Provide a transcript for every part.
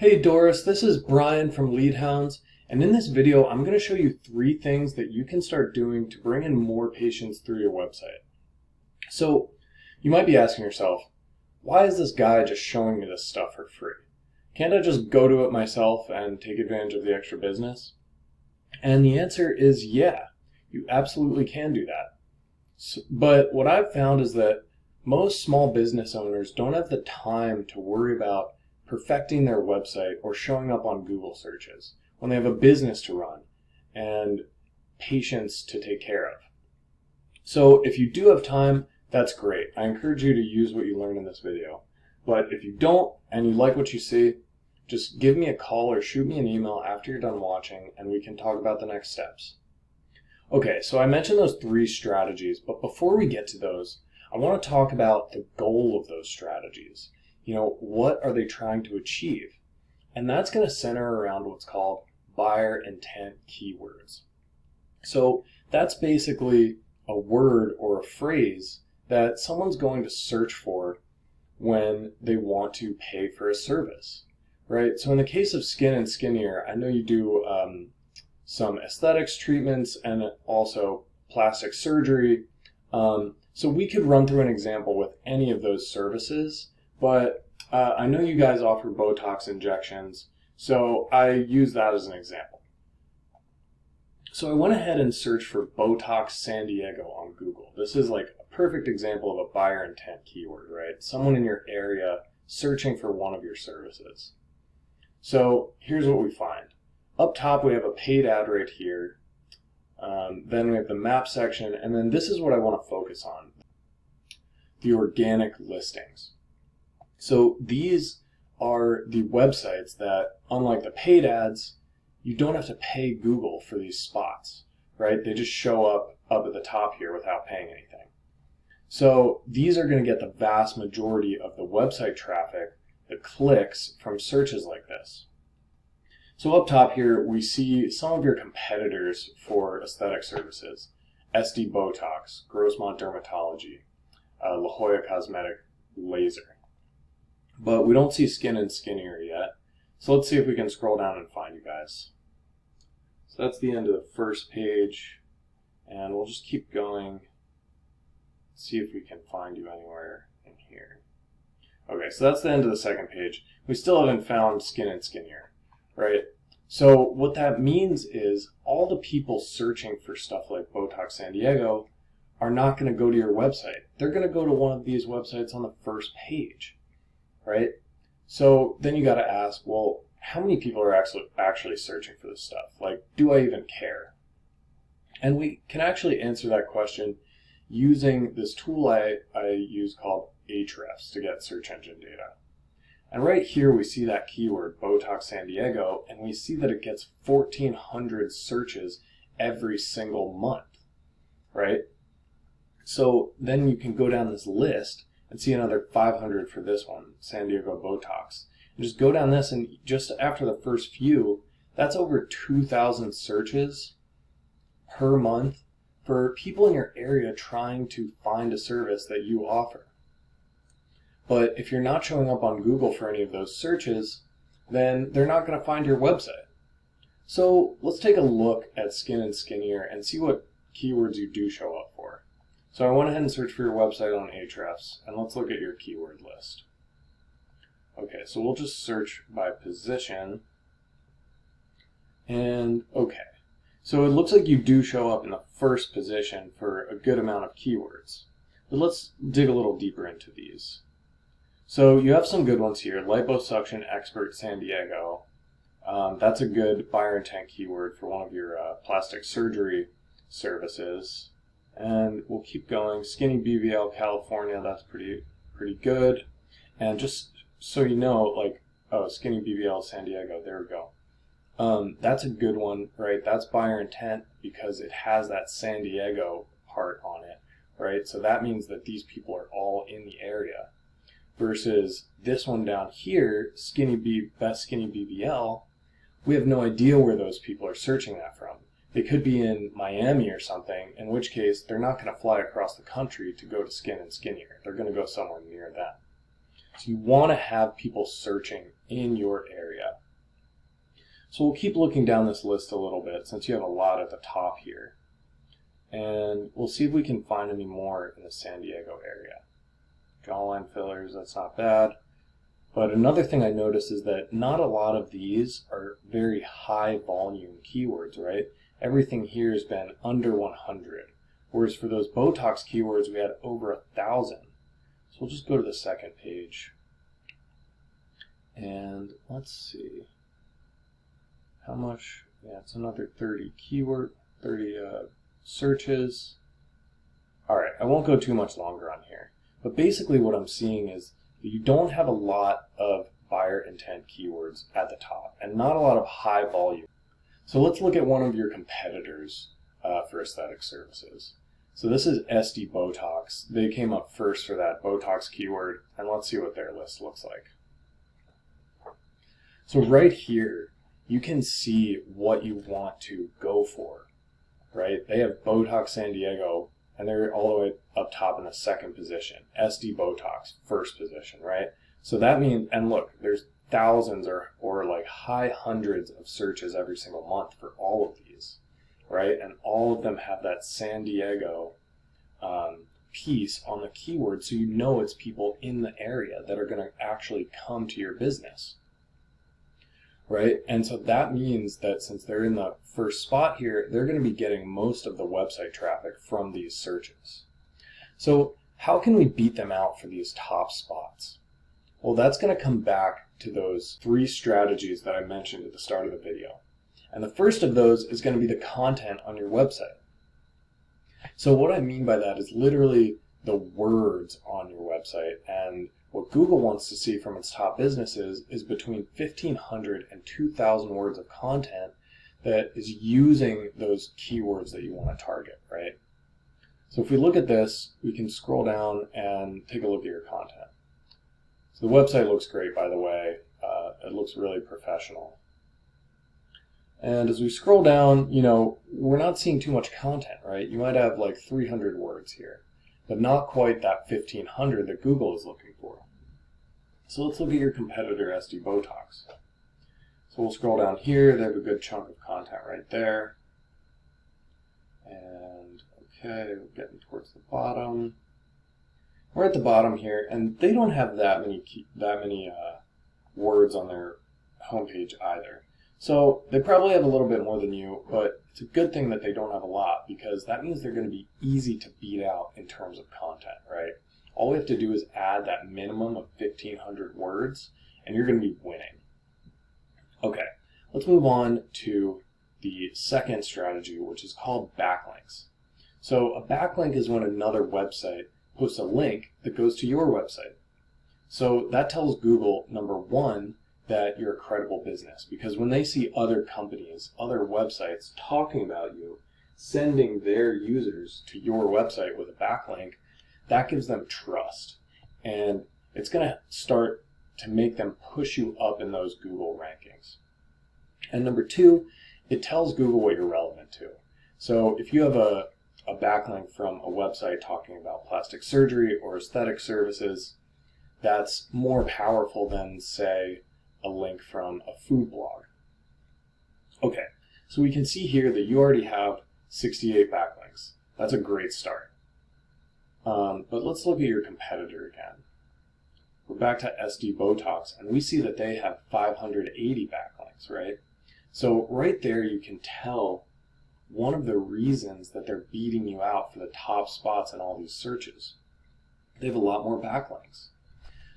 Hey Doris, this is Brian from Leadhounds, and in this video I'm going to show you 3 things that you can start doing to bring in more patients through your website. So you might be asking yourself, why is this guy just showing me this stuff for free? Can't I just go to it myself and take advantage of the extra business? And the answer is yeah, you absolutely can do that. But what I've found is that most small business owners don't have the time to worry about perfecting their website or showing up on Google searches when they have a business to run and patients to take care of. So if you do have time, that's great. I encourage you to use what you learned in this video. But if you don't and you like what you see, just give me a call or shoot me an email after you're done watching and we can talk about the next steps. Okay, so I mentioned those 3 strategies, but before we get to those, I want to talk about the goal of those strategies. What are they trying to achieve? And that's going to center around what's called buyer intent keywords. So that's basically a word or a phrase that someone's going to search for when they want to pay for a service, right? So in the case of Skin and Skinnier, I know you do some aesthetics treatments and also plastic surgery. So we could run through an example with any of those services. But I know you guys offer Botox injections, so I use that as an example. So I went ahead and searched for Botox San Diego on Google. This is like a perfect example of a buyer intent keyword, right? Someone in your area searching for one of your services. So here's what we find. Up top we have a paid ad right here. Then we have the map section, and then this is what I want to focus on. The organic listings. So these are the websites that, unlike the paid ads, you don't have to pay Google for these spots, right? They just show up at the top here without paying anything. So these are going to get the vast majority of the website traffic, the clicks, from searches like this. So up top here, we see some of your competitors for aesthetic services. SD Botox, Grossmont Dermatology, La Jolla Cosmetic Laser. But we don't see Skin and Skinnier yet. So let's see if we can scroll down and find you guys. So that's the end of the first page. And we'll just keep going. See if we can find you anywhere in here. Okay, so that's the end of the second page. We still haven't found Skin and Skinnier, right? So what that means is all the people searching for stuff like Botox San Diego are not going to go to your website. They're going to go to one of these websites on the first page. Right? So then you got to ask, well, how many people are actually searching for this stuff? Like, do I even care? And we can actually answer that question using this tool I use called Ahrefs to get search engine data. And right here we see that keyword, Botox San Diego, and we see that it gets 1,400 searches every single month, right? So then you can go down this list and see another 500 for this one, San Diego Botox. And just go down this, and just after the first few, that's over 2,000 searches per month for people in your area trying to find a service that you offer. But if you're not showing up on Google for any of those searches, then they're not going to find your website. So let's take a look at Skin and Skinnier and see what keywords you do show up for. So I went ahead and searched for your website on Ahrefs, and let's look at your keyword list. Okay, so we'll just search by position. And okay, so it looks like you do show up in the first position for a good amount of keywords. But let's dig a little deeper into these. So you have some good ones here. Liposuction Expert San Diego. That's a good buyer intent keyword for one of your plastic surgery services. And we'll keep going. Skinny BBL California, that's pretty good. And just so you know, like, oh, Skinny BBL San Diego, there we go. That's a good one, right? That's buyer intent because it has that San Diego part on it, right? So that means that these people are all in the area. Versus this one down here, Best Skinny BBL, we have no idea where those people are searching that from. They could be in Miami or something, in which case they're not going to fly across the country to go to Skin and Skinnier. They're going to go somewhere near them. So you want to have people searching in your area. So we'll keep looking down this list a little bit since you have a lot at the top here. And we'll see if we can find any more in the San Diego area. Jawline fillers, that's not bad. But another thing I noticed is that not a lot of these are very high volume keywords, right? Everything here has been under 100. Whereas for those Botox keywords, we had over 1,000. So we'll just go to the second page. And let's see. How much? Yeah, it's another 30 searches. All right, I won't go too much longer on here. But basically what I'm seeing is that you don't have a lot of buyer intent keywords at the top and not a lot of high volume. So let's look at one of your competitors for aesthetic services. So this is SD Botox. They came up first for that Botox keyword, and let's see what their list looks like. So right here, you can see what you want to go for, right? They have Botox San Diego, and they're all the way up top in the second position. SD Botox, first position, right? So that means, and look, there's thousands or like high hundreds of searches every single month for all of these, right? And all of them have that San Diego piece on the keyword, so you know it's people in the area that are going to actually come to your business. Right? And so that means that since they're in the first spot here, they're going to be getting most of the website traffic from these searches. So how can we beat them out for these top spots? Well, that's going to come back to those 3 strategies that I mentioned at the start of the video. And the first of those is going to be the content on your website. So what I mean by that is literally the words on your website, and what Google wants to see from its top businesses is between 1,500 and 2,000 words of content that is using those keywords that you want to target, right? So if we look at this, we can scroll down and take a look at your content. So the website looks great, by the way. It looks really professional. And as we scroll down, we're not seeing too much content, right? You might have like 300 words here, but not quite that 1,500 that Google is looking for. So let's look at your competitor, SD Botox. So we'll scroll down here. They have a good chunk of content right there. And okay, we're getting towards the bottom. We're at the bottom here, and they don't have that many words on their homepage either. So they probably have a little bit more than you, but it's a good thing that they don't have a lot, because that means they're going to be easy to beat out in terms of content, right? All we have to do is add that minimum of 1,500 words, and you're going to be winning. Okay, let's move on to the second strategy, which is called backlinks. So a backlink is when another website posts a link that goes to your website. So that tells Google, number one, that you're a credible business, because when they see other companies, other websites talking about you, sending their users to your website with a backlink, that gives them trust, and it's going to start to make them push you up in those Google rankings. And number two, it tells Google what you're relevant to. So if you have a backlink from a website talking about plastic surgery or aesthetic services, that's more powerful than, say, a link from a food blog. Okay, so we can see here that you already have 68 backlinks. That's a great start. But let's look at your competitor again. We're back to SD Botox, and we see that they have 580 backlinks, right? So right there you can tell one of the reasons that they're beating you out for the top spots in all these searches. They have a lot more backlinks.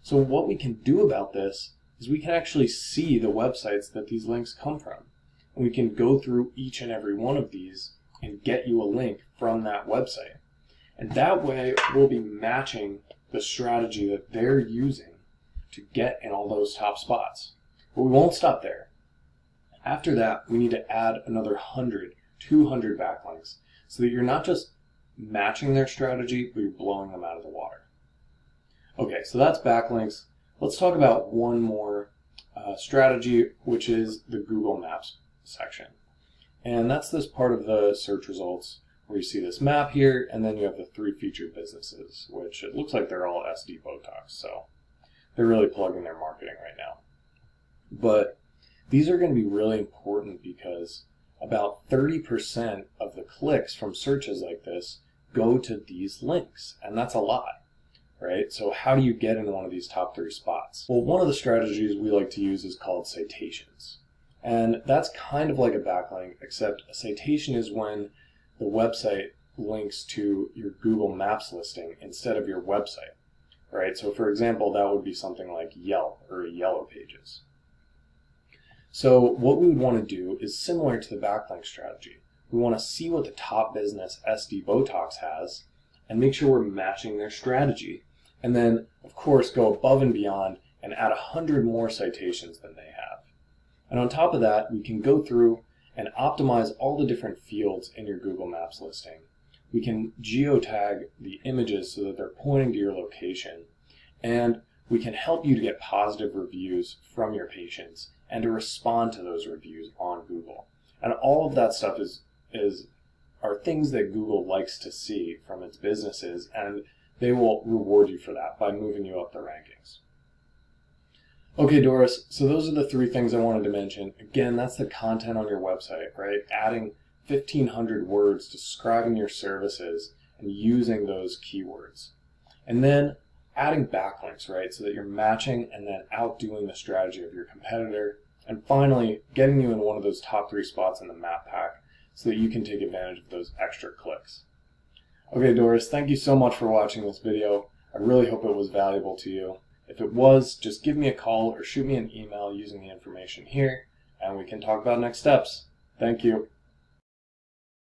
So what we can do about this is we can actually see the websites that these links come from. And we can go through each and every one of these and get you a link from that website. And that way we'll be matching the strategy that they're using to get in all those top spots. But we won't stop there. After that, we need to add another 100, 200 backlinks so that you're not just matching their strategy, but you're blowing them out of the water. Okay, so that's backlinks. Let's talk about one more strategy, which is the Google Maps section. And that's this part of the search results where you see this map here, and then you have the 3 featured businesses, which it looks like they're all SD Botox, so they're really plugging their marketing right now. But these are going to be really important because about 30% of the clicks from searches like this go to these links, and that's a lot, right? So how do you get in one of these top 3 spots? Well, one of the strategies we like to use is called citations. And that's kind of like a backlink, except a citation is when the website links to your Google Maps listing instead of your website, right? So for example, that would be something like Yelp or Yellow Pages. So what we would want to do is similar to the backlink strategy. We want to see what the top business SD Botox has and make sure we're matching their strategy. And then, of course, go above and beyond and add 100 more citations than they have. And on top of that, we can go through and optimize all the different fields in your Google Maps listing. We can geotag the images so that they're pointing to your location. And we can help you to get positive reviews from your patients and to respond to those reviews on Google. And all of that stuff are things that Google likes to see from its businesses, and they will reward you for that by moving you up the rankings. Okay, Doris, so those are the 3 things I wanted to mention. Again, that's the content on your website, right? Adding 1,500 words describing your services and using those keywords. And then adding backlinks, right? So that you're matching and then outdoing the strategy of your competitor. And finally, getting you in one of those top 3 spots in the map pack so that you can take advantage of those extra clicks. Okay, Doris, thank you so much for watching this video. I really hope it was valuable to you. If it was, just give me a call or shoot me an email using the information here, and we can talk about next steps. Thank you.